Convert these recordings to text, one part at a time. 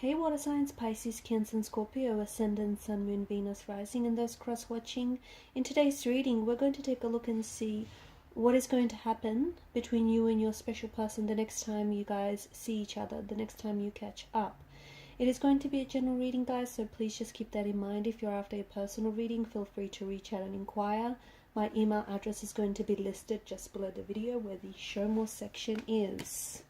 Hey water signs, Pisces, Cancer and Scorpio, Ascendant, Sun, Moon, Venus, Rising, and those cross-watching. In today's reading, we're going to take a look and see what is going to happen between you and your special person the next time you guys see each other, the next time you catch up. It is going to be a general reading, guys, so please just keep that in mind. If you're after a personal reading, feel free to reach out and inquire. My email address is going to be listed just below the video where the show more section is.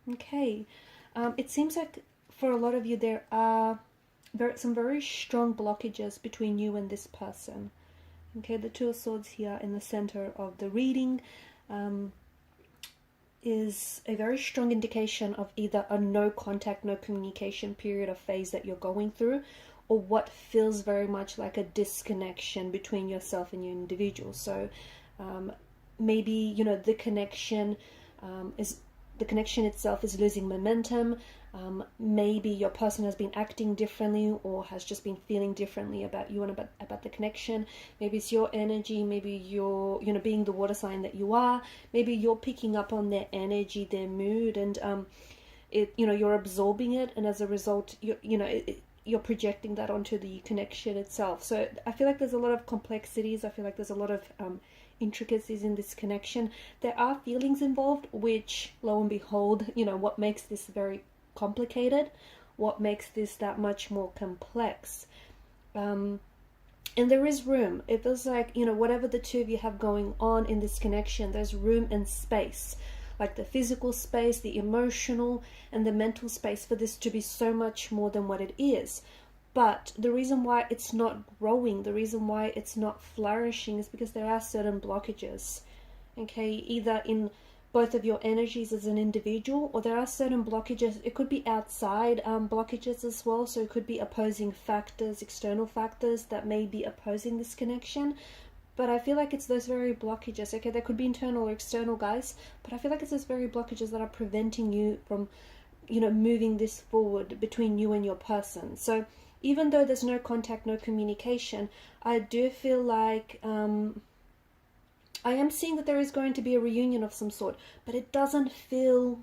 Okay, it seems like for a lot of you there are some very strong blockages between you and this person. Okay, the Two of Swords here in the center of the reading is a very strong indication of either a no contact, no communication period or phase that you're going through, or what feels very much like a disconnection between yourself and your individual. So maybe, you know, the connection itself is losing momentum. Maybe your person has been acting differently or has just been feeling differently about you and about the connection. Maybe it's your energy. Maybe you're, you know, being the water sign that you are, maybe you're picking up on their energy, their mood, and you're absorbing it, and as a result, you're projecting that onto the connection itself. So I feel like there's a lot of complexities. I feel like there's a lot of intricacies in this connection. There are feelings involved, which, lo and behold, you know, what makes this very complicated, what makes this that much more complex. And there is room. It feels like, you know, whatever the two of you have going on in this connection, there's room and space, like the physical space, the emotional and the mental space, for this to be so much more than what it is. But the reason why it's not growing, the reason why it's not flourishing, is because there are certain blockages, okay, either in both of your energies as an individual, or there are certain blockages. It could be outside blockages as well, so it could be opposing factors, external factors that may be opposing this connection. But I feel like it's those very blockages, okay, they could be internal or external, guys, but I feel like it's those very blockages that are preventing you from, you know, moving this forward between you and your person. So even though there's no contact, no communication, I do feel like I am seeing that there is going to be a reunion of some sort, but it doesn't feel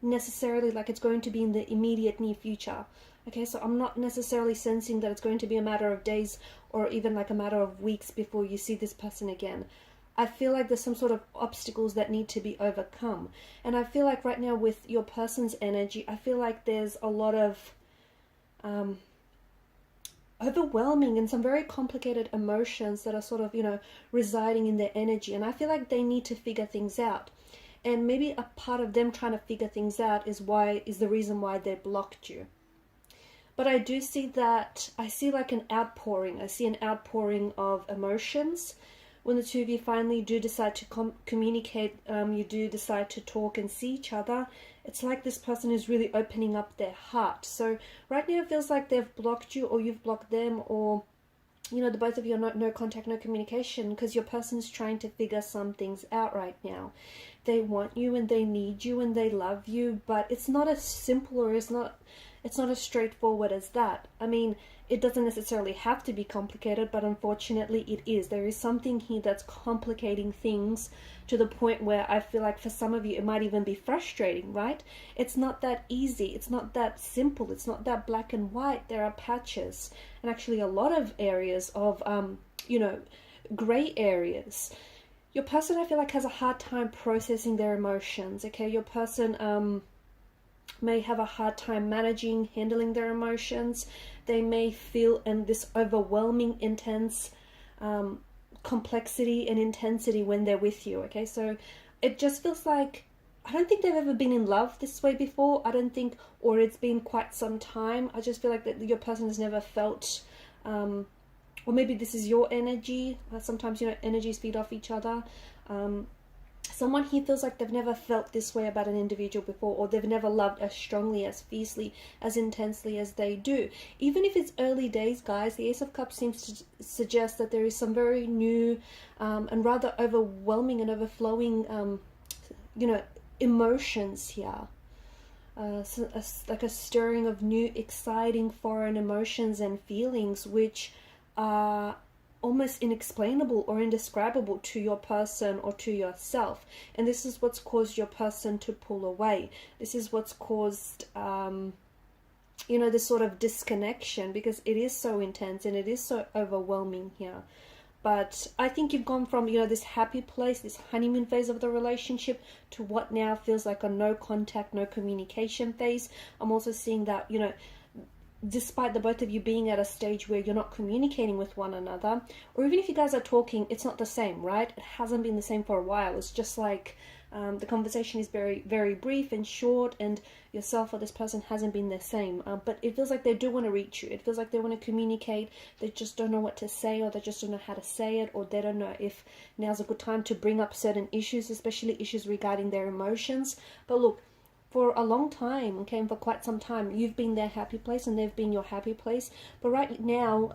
necessarily like it's going to be in the immediate near future. Okay, so I'm not necessarily sensing that it's going to be a matter of days or even like a matter of weeks before you see this person again. I feel like there's some sort of obstacles that need to be overcome. And I feel like right now with your person's energy, I feel like there's a lot of overwhelming and some very complicated emotions that are sort of, you know, residing in their energy, and I feel like they need to figure things out. And maybe a part of them trying to figure things out is the reason why they blocked you. But I do see that, I see like an outpouring. I see an outpouring of emotions. When the two of you finally do decide to communicate, you do decide to talk and see each other, it's like this person is really opening up their heart. So right now it feels like they've blocked you, or you've blocked them, or, you know, the both of you are no contact, no communication, because your person's trying to figure some things out right now. They want you and they need you and they love you, but it's not as simple, or it's not as straightforward as that. I mean, it doesn't necessarily have to be complicated, but unfortunately it is. There is something here that's complicating things to the point where I feel like for some of you it might even be frustrating, right? It's not that easy. It's not that simple. It's not that black and white. There are patches, and actually a lot of areas of, gray areas. Your person, I feel like, has a hard time processing their emotions, okay? Your person may have a hard time handling their emotions. They may feel in this overwhelming, intense complexity and intensity when they're with you, okay? So it just feels like, I don't think they've ever been in love this way before. I don't think, or it's been quite some time. I just feel like that your person has never felt, or maybe this is your energy. Sometimes, you know, energies feed off each other. someone here feels like they've never felt this way about an individual before, or they've never loved as strongly, as fiercely, as intensely as they do. Even if it's early days, guys, the Ace of Cups seems to suggest that there is some very new and rather overwhelming and overflowing, emotions here. Like a stirring of new, exciting, foreign emotions and feelings, which are almost inexplainable or indescribable to your person or to yourself. And this is what's caused your person to pull away. This is what's caused this sort of disconnection, because it is so intense and it is so overwhelming here. But I think you've gone from this happy place, this honeymoon phase of the relationship, to what now feels like a no contact, no communication phase. I'm also seeing that despite the both of you being at a stage where you're not communicating with one another, or even if you guys are talking, it's not the same, right? It hasn't been the same for a while. It's just like the conversation is very, very brief and short, and yourself or this person hasn't been the same. But it feels like they do want to reach you. It feels like they want to communicate. They just don't know what to say, or they just don't know how to say it, or they don't know if now's a good time to bring up certain issues, especially issues regarding their emotions. But look, for a long time, okay, and for quite some time, you've been their happy place and they've been your happy place. But right now,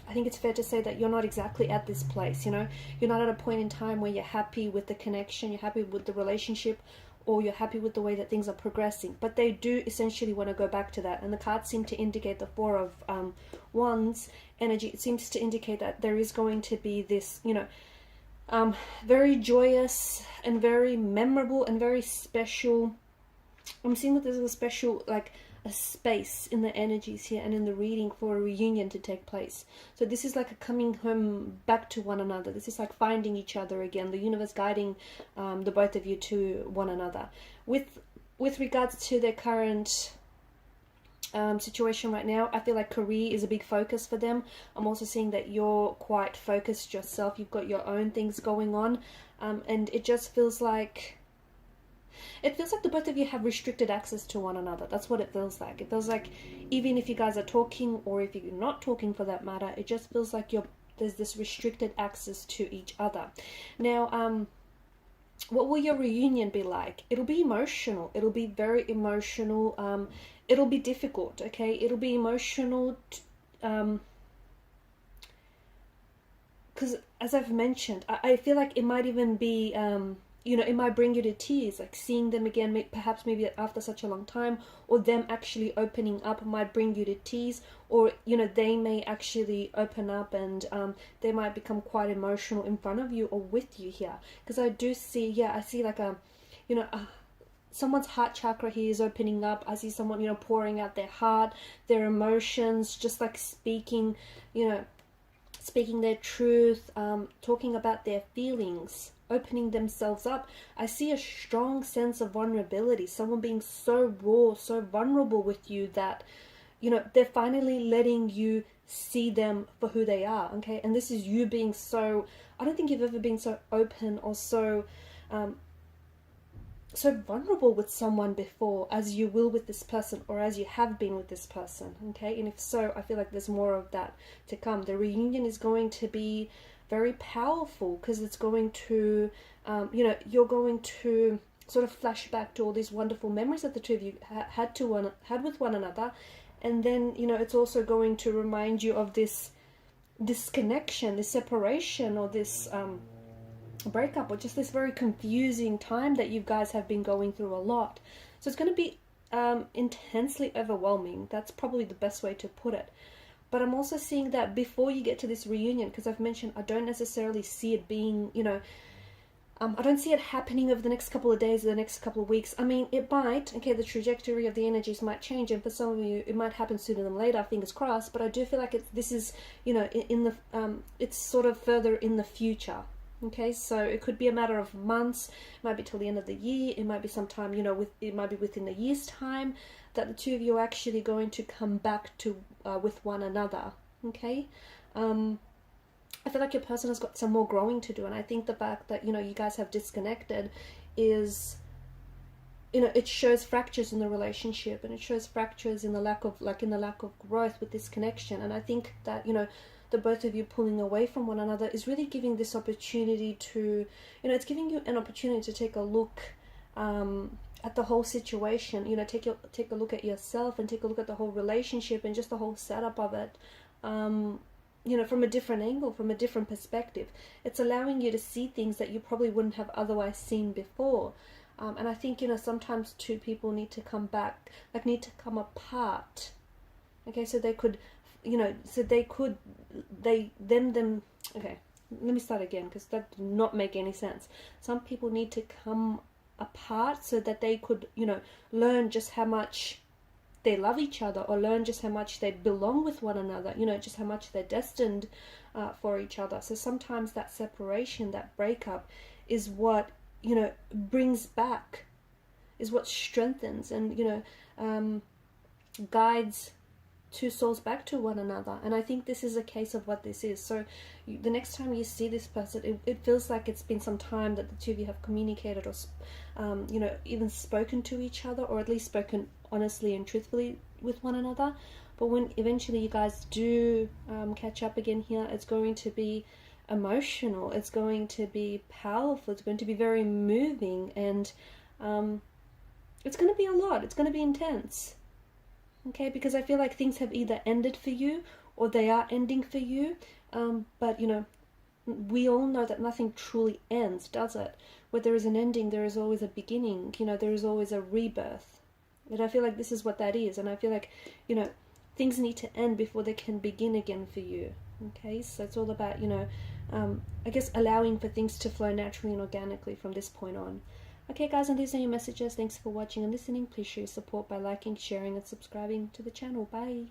I think it's fair to say that you're not exactly at this place, You're not at a point in time where you're happy with the connection, you're happy with the relationship, or you're happy with the way that things are progressing. But they do essentially want to go back to that. And the cards seem to indicate the Four of Wands energy. It seems to indicate that there is going to be this, very joyous and very memorable and very special. I'm seeing that there's a special, like a space in the energies here and in the reading for a reunion to take place. So this is like a coming home back to one another. This is like finding each other again. The universe guiding the both of you to one another. With regards to their current situation right now, I feel like career is a big focus for them. I'm also seeing that you're quite focused yourself. You've got your own things going on, and it just feels like the both of you have restricted access to one another. That's what it feels like. It feels like even if you guys are talking, or if you're not talking for that matter, it just feels like there's this restricted access to each other. Now, what will your reunion be like? It'll be emotional. It'll be very emotional. It'll be difficult, okay? It'll be emotional because, as I've mentioned, I feel like it might even be, it might bring you to tears, like seeing them again, perhaps maybe after such a long time, or them actually opening up might bring you to tears, or, they may actually open up and they might become quite emotional in front of you or with you here. Because I do see, I see like someone's heart chakra here is opening up. I see someone, pouring out their heart, their emotions, just like speaking their truth, talking about their feelings, opening themselves up. I see a strong sense of vulnerability, someone being so raw, so vulnerable with you that, they're finally letting you see them for who they are, okay? And this is you being so, I don't think you've ever been so open or so vulnerable with someone before as you will with this person, or as you have been with this person, okay? And if so, I feel like there's more of that to come. The reunion is going to be very powerful because it's going to, you're going to sort of flash back to all these wonderful memories that the two of you had with one another. And then, it's also going to remind you of this disconnection, this separation, or this breakup, or just this very confusing time that you guys have been going through a lot. So it's going to be intensely overwhelming. That's probably the best way to put it. But I'm also seeing that before you get to this reunion, because I've mentioned I don't necessarily see it being, I don't see it happening over the next couple of days or the next couple of weeks. I mean, it might, okay, the trajectory of the energies might change, and for some of you, it might happen sooner than later, fingers crossed, but I do feel like this is, it's sort of further in the future. Okay, so it could be a matter of months, it might be till the end of the year, it might be sometime, it might be within a year's time that the two of you are actually going to come back to with one another, okay? I feel like your person has got some more growing to do, and I think the fact that, you guys have disconnected is you know, it shows fractures in the relationship, and it shows fractures in the lack of, like, in the lack of growth with this connection. And I think that, you know, the both of you pulling away from one another is really giving this opportunity to, you know, it's giving you an opportunity to take a look at the whole situation. You know, take a look at yourself, and take a look at the whole relationship and just the whole setup of it. You know, from a different angle, from a different perspective. It's allowing you to see things that you probably wouldn't have otherwise seen before. And I think, you know, sometimes two people need to come back, like, need to come apart. Okay, so they could, you know, so they could, okay, let me start again, because that did not make any sense. Some people need to come apart so that they could, you know, learn just how much they love each other, or learn just how much they belong with one another, you know, just how much they're destined for each other. So sometimes that separation, that breakup, is what, you know, brings back, is what strengthens and, you know, guides two souls back to one another. And I think this is a case of what this is. So the next time you see this person, it feels like it's been some time that the two of you have communicated, or you know, even spoken to each other, or at least spoken honestly and truthfully with one another. But when eventually you guys do catch up again here, it's going to be emotional, it's going to be powerful, it's going to be very moving, and it's going to be a lot, it's going to be intense. Okay, because I feel like things have either ended for you, or they are ending for you. But, you know, we all know that nothing truly ends, does it? Where there is an ending, there is always a beginning. You know, there is always a rebirth. And I feel like this is what that is. And I feel like, you know, things need to end before they can begin again for you. Okay, so it's all about, you know, I guess allowing for things to flow naturally and organically from this point on. Okay guys, and these are your messages. Thanks for watching and listening. Please show your support by liking, sharing and subscribing to the channel. Bye.